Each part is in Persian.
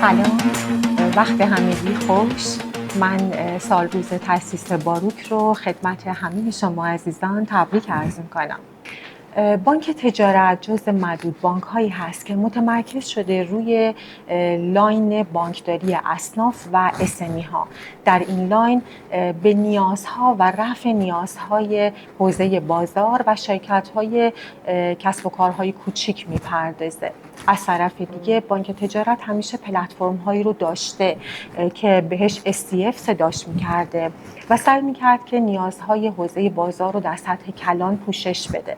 سلام، وقت همگی خوش. من سال روز تأسیس باروک رو خدمت همه شما عزیزان تبریک عرض می‌کنم. بانک تجارت جزو معدود بانک هایی هست که متمرکز شده روی لاین بانکداری اصناف و اسمی ها. در این لاین به نیازها و رفع نیازهای حوزه بازار و شرکت های کسب و کارهای کوچیک میپردازه. از طرف دیگه بانک تجارت همیشه پلتفرم هایی رو داشته که بهش STF صداش میکرده و سعی میکرد که نیازهای حوزه بازار رو در سطح کلان پوشش بده.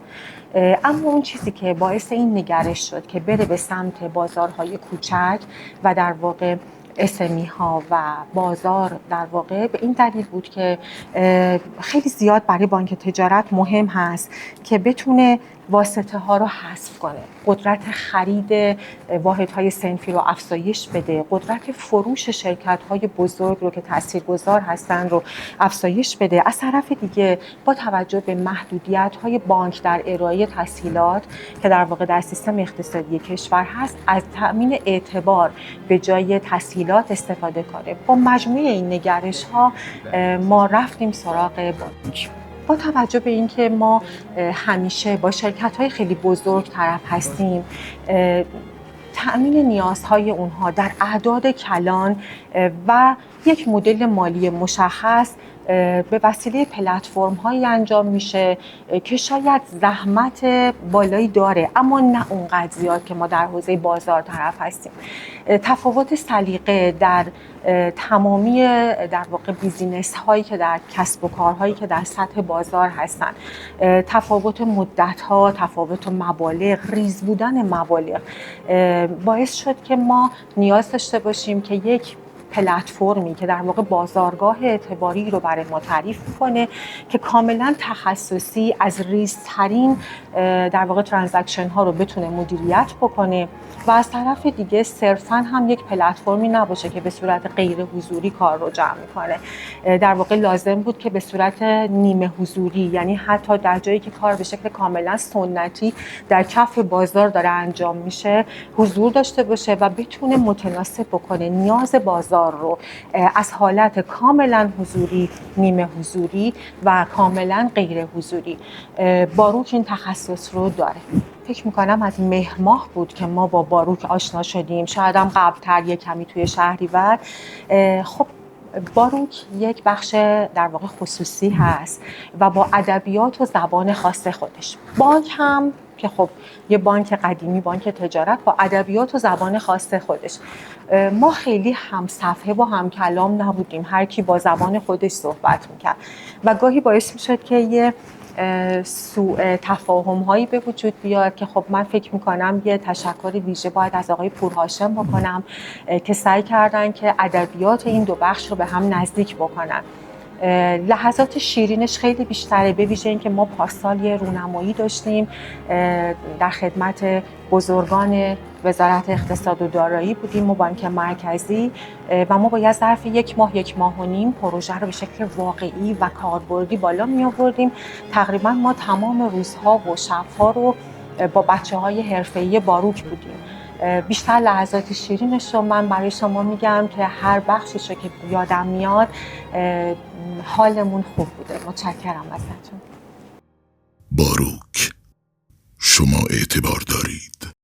اما اون چیزی که باعث این نگرش شد که بره به سمت بازارهای کوچک و در واقع اسمی ها و بازار در واقع به این دلیل بود که خیلی زیاد برای بانک تجارت مهم هست که بتونه واسطه ها رو حذف کنه، قدرت خرید واحدهای صنفی رو افزایش بده، قدرت فروش شرکت های بزرگ رو که تاثیرگذار هستن رو افزایش بده. از طرف دیگه با توجه به محدودیت های بانک در ارائه تسهیلات که در واقع در سیستم اقتصادی کشور هست، از تأمین اعتبار به جای تسهیلات استفاده کنه. با مجموعه این نگرش ها ما رفتیم سراغ بانک. با توجه به اینکه ما همیشه با شرکت‌های خیلی بزرگ طرف هستیم، تأمین نیازهای اونها در اعداد کلان و یک مدل مالی مشخص به وسیله پلتفرم هایی انجام میشه که شاید زحمت بالایی داره اما نه اونقدر زیاد که ما در حوزه بازار طرف هستیم. تفاوت سلیقه در تمامی در واقع بیزینس هایی که در کسب و کارهایی که در سطح بازار هستن، تفاوت مدت ها، تفاوت مبالغ، ریز بودن مبالغ باعث شد که ما نیاز داشته باشیم که یک پلتفرمی که در واقع بازارگاه اعتباری رو برای ما تعریف کنه که کاملا تخصصی از ریزترین در واقع ترانزکشن ها رو بتونه مدیریت بکنه و از طرف دیگه صرفاً هم یک پلتفرمی نباشه که به صورت غیر حضوری کار رو جمع میکنه. در واقع لازم بود که به صورت نیمه حضوری، یعنی حتی در جایی که کار به شکل کاملا سنتی در کف بازار داره انجام میشه حضور داشته باشه و بتونه متناسب بکنه نیاز بازار رو از حالت کاملا حضوری، نیمه حضوری و کاملا غیر حضوری. باروک این تخصص رو داره. فکر میکنم از مهر ماه بود که ما با باروک آشنا شدیم، شاید هم قبل‌تر یک کمی توی شهریور. خب باروک یک بخش در واقع خصوصی هست و با ادبیات و زبان خاص خودش. بانک هم که خب یه بانک قدیمی، بانک تجارت، با ادبیات و زبان خاص خودش. ما خیلی هم صفحه و هم کلام نبودیم، هر کی با زبان خودش صحبت میکرد و گاهی باعث میشد که یه سوء تفاهم هایی به وجود بیاد که خب من فکر میکنم یه تشکر ویژه باید از آقای پورهاشم بکنم که سعی کردن که ادبیات این دو بخش رو به هم نزدیک بکنن. لحظات شیرینش خیلی بیشتره، به ویژه اینکه ما پارسال یه رونمایی داشتیم در خدمت بزرگان وزارت اقتصاد و دارایی بودیم و بانک مرکزی و ما باید ظرف یک ماه و نیم پروژه رو به شکل واقعی و کاربردی بالا می آوردیم. تقریبا ما تمام روزها و شبها رو با بچه‌های حرفه‌ای باروک بودیم. بیشتر لحظات شیرینش رو من برای شما میگم که هر بخشش رو که یادم میاد حالمون خوب بوده. متشکرم ازتون. باروک، شما اعتبار دارید.